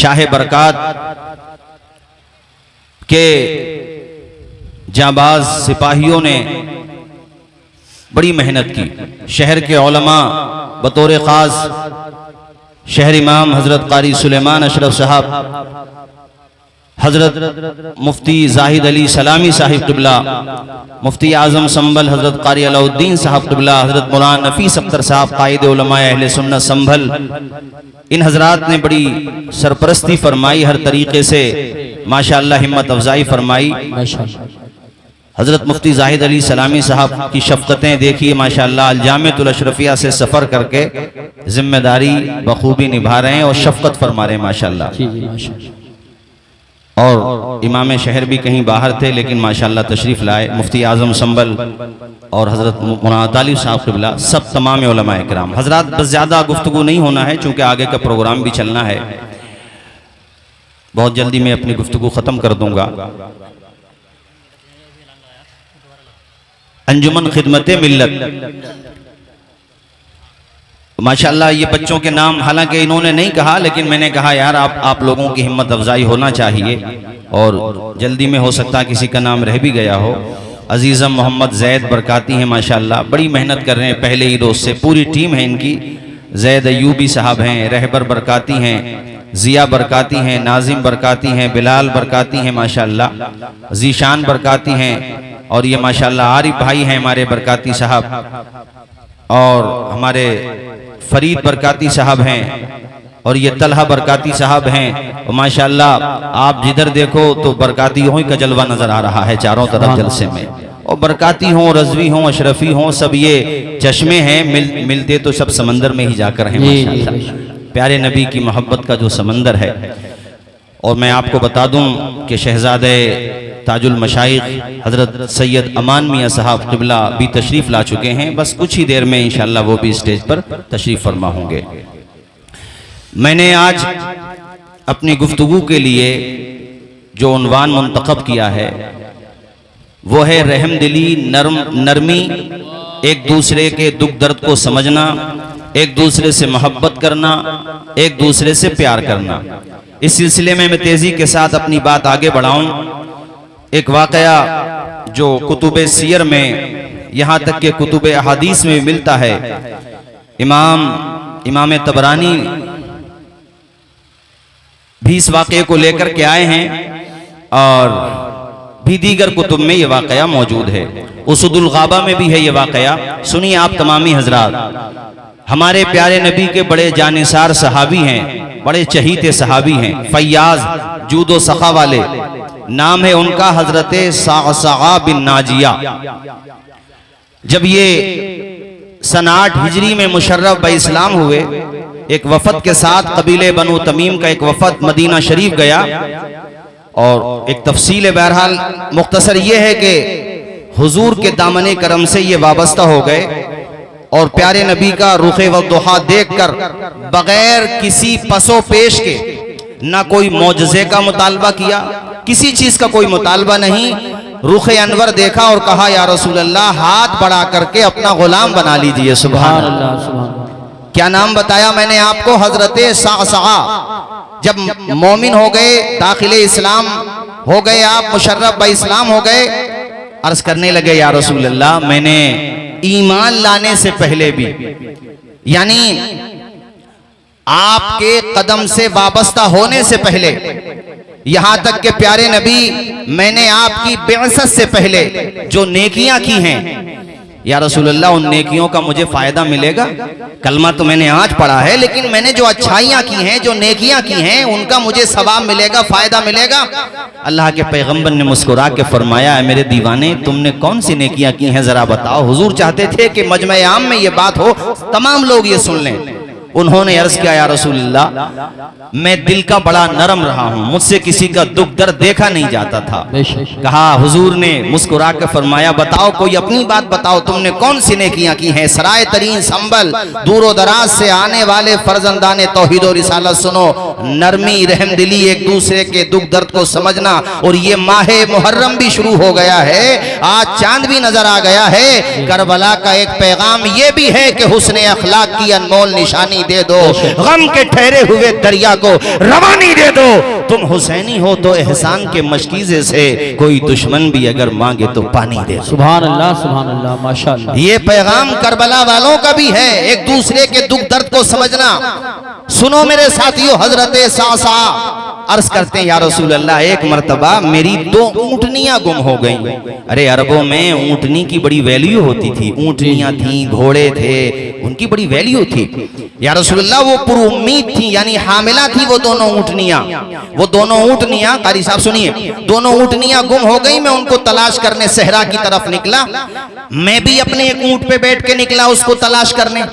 शाह बरकात के जाबाज सिपाहियों ने बड़ी मेहनत की। शहर के उलमा बतौर खास शहर इमाम हजरत कारी सुलेमान अशरफ साहब, हजरत मुफ्ती जाहिद अली सलामी साहिब क़िबला, मुफ्ती आज़म संभल हजरत कारी अलाउद्दीन साहब क़िबला, हजरत मौलाना नफीस अख्तर साहब कायदे उलमा अहले सुन्नत संभल, इन हजरात ने बड़ी सरपरस्ती फरमाई, हर तरीके से माशाअल्लाह हिम्मत अफजाई फरमाई। हजरत मुफ्ती जाहिद अली सलामी साहब की शफ़क़तें देखिए माशाअल्लाह, अल-जामिअतुल अशरफिया से सफ़र करके जिम्मेदारी बखूबी निभा रहे हैं और शफ़क़त फरमा रहे हैं माशाअल्लाह। और इमाम शहर भी कहीं बाहर थे लेकिन माशाअल्लाह तशरीफ़ लाए। मुफ्ती आज़म संभल और हज़रत मौलाना तालिब साहब क़िबला, सब तमाम उलमाए किराम। हज़रात बस ज़्यादा गुफ्तगू नहीं होना है चूँकि आगे का प्रोग्राम भी चलना है। बहुत जल्दी मैं अपनी गुफ्तगू ख़त्म कर दूँगा। अंजुमन खिदमत मिल्लत, माशाअल्लाह ये बच्चों के नाम हालांकि इन्होंने नहीं कहा लेकिन मैंने कहा यार आप लोगों की हिम्मत अफजाई होना चाहिए और जल्दी में हो सकता है किसी का नाम रह भी गया हो। अजीज़म मोहम्मद जैद बरकाती हैं माशाअल्लाह, बड़ी मेहनत कर रहे हैं पहले ही रोज़ से, पूरी टीम है इनकी। जैद अयूबी साहब हैं, रहबर बरकाती हैं, ज़िया बरकाती हैं, नाजिम बरकाती हैं, बिलाल बरकाती हैं माशाअल्लाह, जीशान बरकाती हैं और ये माशाअल्लाह आरिफ भाई हैं हमारे बरकाती साहब, और हमारे फरीद बरकाती साहब हैं और ये तलहा बरकाती साहब हैं। और माशाअल्लाह आप जिधर देखो तो बरकातियों ही का जलवा नजर आ रहा है चारों तरफ जलसे में। और बरकाती हों, रजवी हों, अशरफी हों, सब ये चश्मे हैं, मिलते तो सब समंदर में ही जाकर हैं माशाअल्लाह। प्यारे नबी की मोहब्बत का जो समंदर है। और मैं आपको बता दूं कि शहजादे ताजुल मशाइख हजरत सैयद अमान मियाँ साहब क़िबला भी तशरीफ़ ला चुके हैं। बस कुछ ही देर में इंशाअल्लाह वो भी स्टेज पर तशरीफ़ फरमा होंगे। मैंने आज अपनी गुफ्तगू के लिए जो उन्वान मुंतखब किया है वो है रहमदिली, नरमी, एक दूसरे के दुख दर्द को समझना, एक दूसरे से मोहब्बत करना, एक दूसरे से प्यार करना। इस सिलसिले में मैं तेज़ी के साथ अपनी बात आगे बढ़ाऊं। एक वाक़या जो कुतुबे सीयर में, यहाँ तक के कुतुबे अहादीस में मिलता है। इमाम तबरानी भी इस वाक़े को लेकर के आए हैं और भी दीगर कुतुब में ये वाक़या मौजूद है। उसुदुल गाबा में भी है ये वाक़या। सुनिए आप तमामी हजरात, हमारे प्यारे नबी के बड़े जानिसार सहाबी हैं, बड़े चहीते सहाबी हैं, फैयाज जूदो सखा वाले, नाम है उनका हजरत साअसा बिन नाजिया। जब ये सन 8 हिजरी में मुशर्रफ इस्लाम हुए, एक वफद के साथ कबीले बनु तमीम का एक वफद मदीना शरीफ गया। और एक तफसील बहरहाल मुख्तसर ये है कि हुजूर के दामने करम से ये वाबस्ता हो गए और प्यारे नबी का रुखे व दुहा देखकर बगैर किसी पसो पेश के ना कोई मौजज़े का मुतालबा किया, किसी चीज का कोई मुतालबा नहीं। रुखे अनवर देखा और कहा या रसूल अल्लाह, हाथ बढ़ा करके अपना गुलाम बना लीजिए। सुभान अल्लाह। क्या नाम बताया मैंने आपको? हजरत साअसा। जब मोमिन हो गए, दाखिले इस्लाम हो गए, आप मुशर्रफ इस्लाम हो गए, अर्ज करने लगे या रसूल अल्लाह, मैंने ईमान लाने से पहले भी, यानी आपके कदम से वाबस्ता होने से पहले, यहां तक के प्यारे नबी मैंने आपकी बिअसत से पहले जो नेकियां की हैं, या रसूल अल्लाह उन नेकियों का मुझे फायदा मिलेगा? कलमा तो मैंने आज पढ़ा है लेकिन मैंने जो अच्छाइयां की हैं, जो नेकियां की हैं, उनका मुझे सवाब मिलेगा, फायदा मिलेगा? अल्लाह के पैगंबर ने मुस्कुरा के फरमाया, है मेरे दीवाने, तुमने कौन सी नेकियां की हैं जरा बताओ। हुजूर चाहते थे कि मजमे आम में ये बात हो, तमाम लोग ये सुन लें। उन्होंने अर्ज किया या रसूलल्लाह, मैं दिल का बड़ा नरम रहा हूं, मुझसे किसी का दुख दर्द देखा नहीं जाता था। कहा, हुजूर ने मुस्कुरा कर फरमाया, बताओ कोई अपनी बात बताओ, तुमने कौन सी नेकियां की हैं? सराय तरीन संबल, दूरो दराज से आने वाले फर्जंदाने तौहीद और रिसालत सुनो, नरमी, रहमदिली, एक दूसरे के दुख दर्द को समझना। और ये माह मुहर्रम भी शुरू हो गया है, आज चांद भी नजर आ गया है। करबला का एक पैगाम ये भी है कि हुस्न अखलाक की अनमोल निशानी पानी दे दो, गम के ठहरे हुए दरिया को रवानी दे दो। तुम हुसैनी हो तो एहसान के मशकीज़े से कोई दुश्मन भी अगर मांगे तो पानी दे दो। सुभान अल्लाह माशाअल्लाह। ये पैगाम करबला वालों का भी है, एक दूसरे के दुख दर्द को समझना। सुनो मेरे साथियों, हजरत सासा अर्ज करते हैं, या रसूल अल्लाह, एक मर्तबा मेरी 2 ऊँटनियां गुम हो गईं। अरे अरबों में ऊँटनी की बड़ी वैल्यू होती थी, ऊँटनियां थी, घोड़े थे, उनकी बड़ी वैल्यू थी। या रसूल अल्लाह, वो पुरुम्मीद थी, यानी हामिला थी वो दोनों ऊँटनियां। कारी साहब सुनिए, दोनों ऊँटनियां गुम हो गई। मैं उनको तलाश करने सहरा की तरफ निकला। मैं भी अपने एक ऊँट पे बैठ के निकला उसको तलाश करने।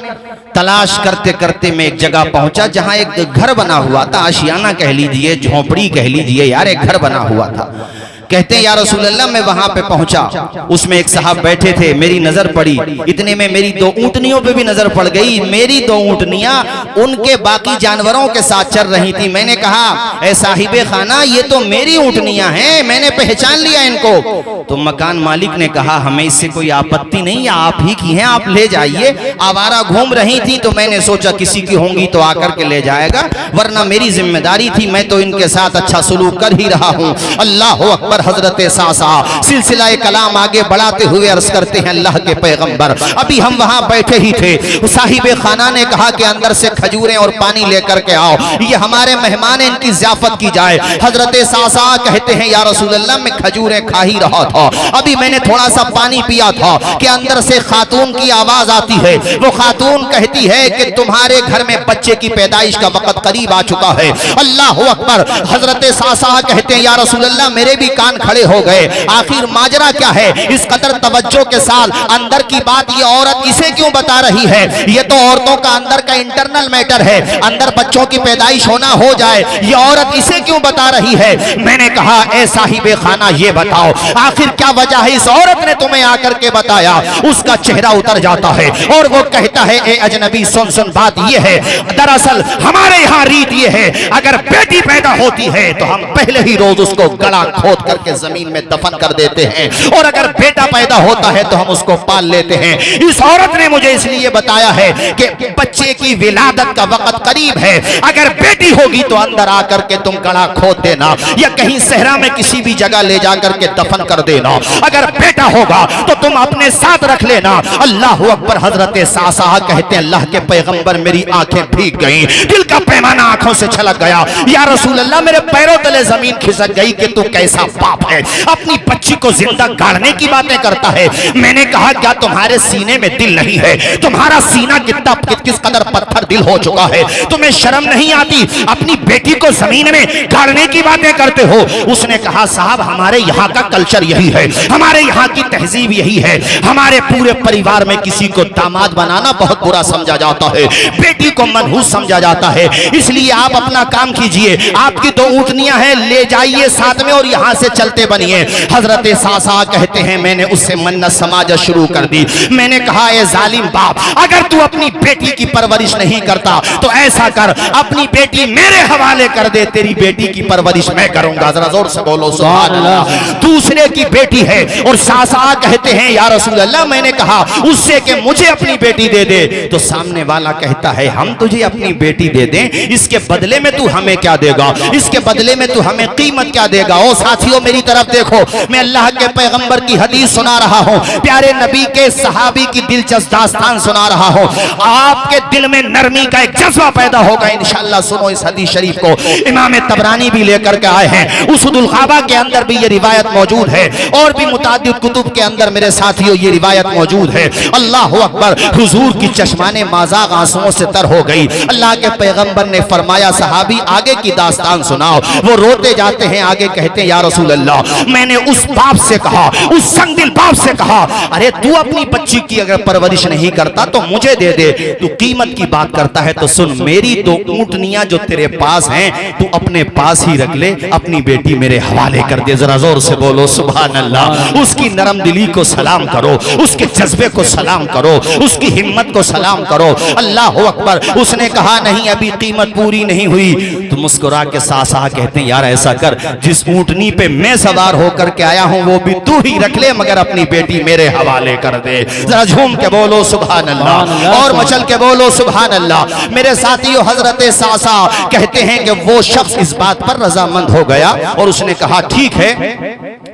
तलाश करते करते मैं एक जगह पहुंचा जहां एक घर बना हुआ था, आशियाना कह लीजिए, झोपड़ी कह लीजिए, यार एक घर बना हुआ था। कहते हैं या रसूल अल्लाह, मैं वहां पे पहुंचा, उसमें एक साहब बैठे थे, मेरी नजर पड़ी, इतने में मेरी 2 ऊँटनियों पे भी नजर पड़ गई। मेरी 2 ऊँटनियां उनके बाकी जानवरों के साथ चल रही थी। मैंने कहा, ए साहिबे खाना, ये तो मेरी ऊँटनियां हैं, मैंने पहचान लिया इनको। तो मकान मालिक ने कहा, हमें इससे कोई आपत्ति नहीं, आप ही की हैं, आप ले जाइए। आवारा घूम रही थी तो मैंने सोचा किसी की होंगी तो आकर के ले जाएगा, वरना मेरी जिम्मेदारी थी, मैं तो इनके साथ अच्छा सलूक कर ही रहा हूँ। अल्लाह अकबर। हजरत सासा सिलसिला कलाम आगे बढ़ाते हुए अर्ज करते हैं, अल्लाह के पैगंबर, अभी हम वहां बैठे ही थे, साहिबे खाना ने कहा कि अंदर से खजूरें और पानी लेकर के आओ, ये हमारे मेहमान हैं, इनकी ज़ियाफत की जाए। हजरत सासा कहते हैं, या रसूल अल्लाह, मैं खजूरें खा ही रहा था, अभी मैंने थोड़ा सा पानी पिया था कि अंदर से खातून की आवाज आती है। वो खातून कहती है कि तुम्हारे घर में बच्चे की पैदाइश का वक्त करीब आ चुका है। अल्लाह अकबर। हजरत सासा कहते हैं, या रसूल अल्लाह, मेरे भी कान खड़े हो गए, आखिर माजरा क्या है? इस कदर तवज्जो के साथ अंदर की बात ये औरत इसे क्यों बता रही है? ये तो औरतों का अंदर का इंटरनल मैटर है, अंदर बच्चों की पैदाइश होना हो जाए, ये औरत इसे क्यों बता रही है? मैंने कहा, ए साहिबे खाना, ये बताओ आखिर क्या वजह है? इस औरत ने तुम्हें आकर के बताया। उसका चेहरा उतर जाता है और वो कहता है, ए अजनबी, सुन सुन, बात ये है, दरअसल हमारे यहाँ रीत ये है, अगर बेटी पैदा होती है तो हम पहले ही रोज उसको गला खोद करके जमीन में दफन कर देते हैं, और अगर बेटा पैदा होता है तो हम उसको पाल लेते हैं। इस औरत ने मुझे इसलिए बताया है कि बच्चे की विलादत का वक्त करीब है, अगर बेटी होगी तो अंदर आकर के तुम गला खोद देना या कहीं सहरा में किसी भी जगह ले जाकर के दफन कर देना, अगर बेटा होगा तो तुम अपने साथ रख लेना। अल्लाह अकबर। हजरत सासा कहते हैं, अल्लाह के पैगंबर, मेरी आंखें भीग गईं, दिल का पैमाना आंखों से छलक गया। या रसूल अल्लाह, मेरे पैरों तले जमीन खिसक गई कि तू कैसा बाप है, अपनी बच्ची को जिंदा गाड़ने की बातें करता है। मैंने कहा, क्या तुम्हारे सीने में दिल नहीं है? तुम्हारा सीना किस कदर पत्थर दिल हो चुका है, तुम्हें शर्म नहीं आती? अपनी बेटी को जमीन में गाड़ने की बातें करते हो। उसने कहा, साहब, हमारे यहाँ का कल्चर यही है, हमारे यहाँ की तहजीब यही है, हमारे पूरे परिवार में किसी को दामाद बनाना बहुत बुरा समझा जाता है, बेटी को मनहूस समझा जाता है, इसलिए आप अपना काम कीजिए, आपकी 2 ऊँटनियां हैं, ले जाइए साथ में और यहाँ से चलते बनिए। हजरत सासा कहते हैं, मैंने उससे मन्नत समाज शुरू कर दी। मैंने कहा, ए जालिम बाप, अगर तू अपनी बेटी की परवरिश नहीं करता तो ऐसा कर, अपनी बेटी मेरे हवाले कर दे, तेरी बेटी की परवरिश मैं करूंगा। जरा जोर से बोलो सुभान अल्लाह। दूसरे की बेटी है और सासा कहते हैं, या रसूल अल्लाह, मैंने कहा उससे कि मुझे अपनी बेटी दे दे, तो सामने वाला कहता है, हम तुझे अपनी बेटी दे दें, इसके बदले में तू हमें क्या देगा? इसके बदले में तू हमें कीमत क्या देगा? ओ साथियों, मेरी तरफ देखो, मैं अल्लाह के पैगंबर की हदीस सुना रहा हूँ, प्यारे नबी के सहाबी की दिलचस्प दास्तान सुना रहा हूँ। आपके दिल में नरमी का एक जज्बा पैदा होगा इंशाअल्लाह। सुनो इस हदीस शरीफ को, इमाम तबरानी भी लेकर के आए हैं, उसदुल ग़ाबा के अंदर भी ये रिवायत मौजूद है, और भी मुतादिद कुतुब के अंदर मेरे साथियों ये रिवायत मौजूद है। अल्लाह अकबर। हुजूर की चश्माने माज़ाग आंसुओं से तर हो गई। अल्लाह के पैगंबर ने फरमाया, सहाबी आगे की दास्तान सुनाओ। वो रोते जाते हैं, आगे कहते हैं, या रसूल अल्लाह, मैंने उस बाप से कहा, उस संगदिल बाप से कहा, अरे तू अपनी बच्ची की अगर परवरिश नहीं करता तो मुझे दे दे। तू कीमत की बात करता है तो सुन, मेरी 2 ऊँटनियां जो तेरे पास हैं तू अपने पास ही रख ले, अपनी बेटी मेरे हवाले कर दे। जरा जोर से बोलो सुभान अल्लाह। उसकी नरम दिली को सलाम करो, उसके जज्बे को सलाम करो, उसकी हिम्मत को सलाम करो। अल्लाह अकबर। उसने कहा, नहीं, अभी कीमत कीमत पूरी नहीं हुई। तो मुस्कुरा के सासा कहते हैं यार ऐसा कर, जिस ऊंटनी पे मैं सवार होकर के आया हूं वो भी तू ही रख ले, मगर अपनी बेटी मेरे हवाले कर दे। जरा झूम के बोलो सुभान अल्लाह, और मचल के बोलो सुभान अल्लाह। मेरे साथियों, हजरत सासा कहते हैं कि वो शख्स इस बात पर रजामंद हो गया और उसने कहा ठीक है,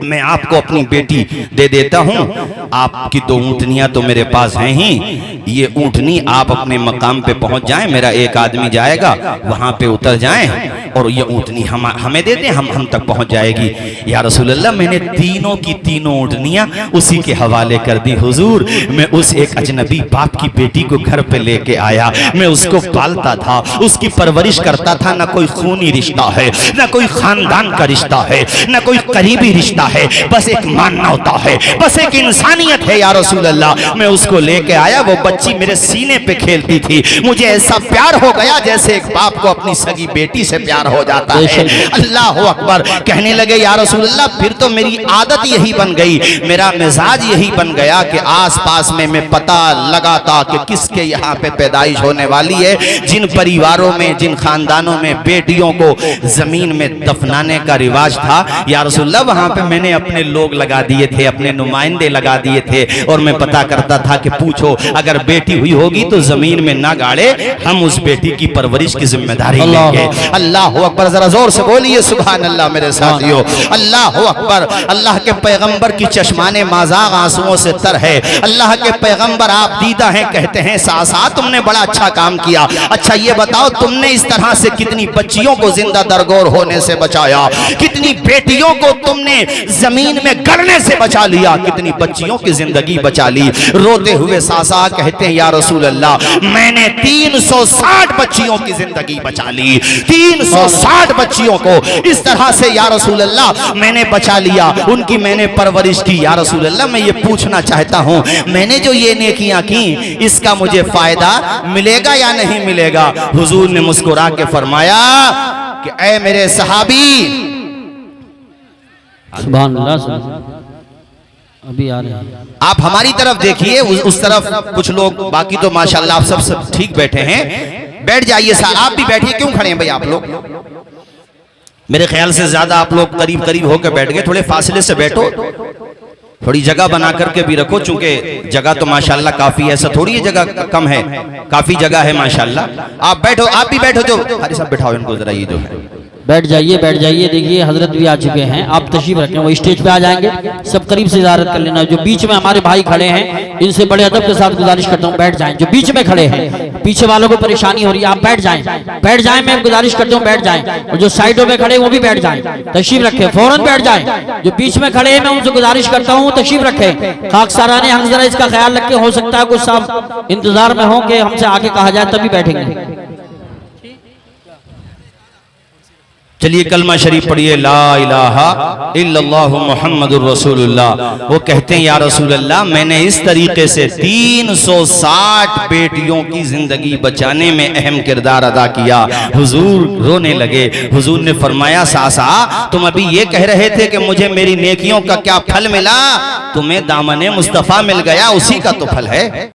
मैं आपको अपनी बेटी दे देता हूं। आपकी 2 ऊंटनियां तो मेरे पास हैं ही, ये ऊंटनी आप अपने मकाम पे पहुंच जाएं, मेरा एक आदमी जाएगा वहां पे उतर जाएं और ये ऊंटनी हमें दे दें, हम तक पहुंच जाएगी। या रसूल अल्लाह, मैंने तीनों की तीनों ऊंटनियां उसी के हवाले कर दी। हुजूर, मैं उस एक अजनबी बाप की बेटी को घर पे लेके आया, मैं उसको पालता था, उसकी परवरिश करता था। ना कोई खूनी रिश्ता है, ना कोई खानदान का रिश्ता है, ना कोई करीबी रिश्ता है, बस एक मानवता है, बस एक इंसानियत है। या रसूल अल्लाह, मैं उसको लेके आया, वो बच्ची मेरे सीने पे खेलती थी, मुझे ऐसा प्यार हो गया जैसे एक बाप को अपनी सगी बेटी से प्यार हो जाता है। अल्लाह अकबर। कहने लगे या रसूल अल्लाह, फिर तो मेरी आदत यही बन गई, मेरा मिजाज यही बन गया कि आसपास में मैं पता लगाता कि किसके यहाँ पे पैदाइश होने वाली है। जिन परिवारों में, जिन खानदानों में बेटियों को जमीन में दफनाने का रिवाज था, या रसूल अल्लाह, वहां पे मैंने अपने लोग लगा दिए थे, अपने नुमाइंदे लगा दिए थे, और मैं पता करता था कि पूछो अगर बेटी हुई होगी तो जमीन में ना गाड़े, हम उस बेटी की परवरिश की जिम्मेदारी लेंगे। अल्लाह अकबर। जरा जोर से बोलिए सुभान अल्लाह मेरे साथियों। अल्लाह अकबर। अल्लाह के पैगंबर की चश्माने माज़ाग आंसुओं से तर है। अल्लाह के पैगंबर आप दीदा हैं, कहते हैं सासा तुमने बड़ा अच्छा काम किया। अच्छा ये बताओ, तुमने इस तरह से कितनी बच्चियों को जिंदा दरगोर होने से बचाया, कितनी बेटियों को तुमने जमीन में गड़ने से बचा लिया, कितनी बच्चियों की जिंदगी बचा ली। रोते हुए सासा कहते हैं या रसूल अल्लाह, मैंने 360 बच्चियों की जिंदगी बचा ली, 360 बच्चियों को इस तरह से या रसूल अल्लाह मैंने बचा लिया, उनकी मैंने परवरिश की। या रसूल अल्लाह, मैं ये पूछना चाहता हूं, मैंने जो ये नेकियां की इसका मुझे फायदा मिलेगा या नहीं मिलेगा? हुजूर ने मुस्कुरा के फरमाया कि ऐ मेरे सहाबी, सुभान अल्लाह, अभी आ रहे हैं, आप हमारी तरफ देखिए, उस तरफ कुछ लोग, बाकी तो माशाल्लाह आप सब ठीक बैठे हैं। बैठ जाइए साहब, आप भी बैठिए, क्यों खड़े हैं भाई आप लोग? मेरे ख्याल से ज्यादा आप लोग करीब करीब होकर बैठ गए, थोड़े फासले से बैठो, थोड़ी जगह बना करके भी रखो, चूंकि जगह तो माशाल्लाह काफी है, ऐसा थोड़ी है जगह कम है, काफी जगह है माशाल्लाह। आप बैठो, आप भी बैठो, जो हरी साहब बैठाओ इनको जरा, ये जो है बैठ जाइए, बैठ जाइए। देखिए हजरत भी आ चुके हैं, आप तशरीफ रखें, वो स्टेज पे आ जाएंगे, सब करीब से ज़ियारत कर लेना। जो बीच में हमारे भाई खड़े हैं, इनसे बड़े अदब के साथ गुजारिश करता हूँ बैठ जाएं। जो बीच में खड़े हैं, पीछे वालों को परेशानी हो रही है, आप बैठ जाएं, बैठ जाएं, मैं गुजारिश करता हूँ बैठ जाएं। और जो साइडों में खड़े वो भी बैठ जाएं, तशरीफ रखें, फौरन बैठ जाएं। जो बीच में खड़े हैं मैं उनसे गुजारिश करता हूँ तशरीफ रखें। खाक साराने हम जरा इसका ख्याल रखें, हो सकता है कुछ साहब इंतजार में हो कि हमसे आगे कहा जाए तभी बैठेंगे। चलिए कलमा शरीफ पढ़िए, ला इलाहा इल्लल्लाहु मुहम्मदुर रसूलुल्लाह। वो कहते हैं या रसूल अल्लाह, मैंने इस तरीके से 360 बेटियों की जिंदगी बचाने में अहम किरदार अदा किया। हुजूर रोने लगे। हुजूर ने फरमाया सासा, तुम अभी ये कह रहे थे कि मुझे मेरी नेकियों का क्या फल मिला? तुम्हें दामने मुस्तफा मिल गया, उसी का तो फल है।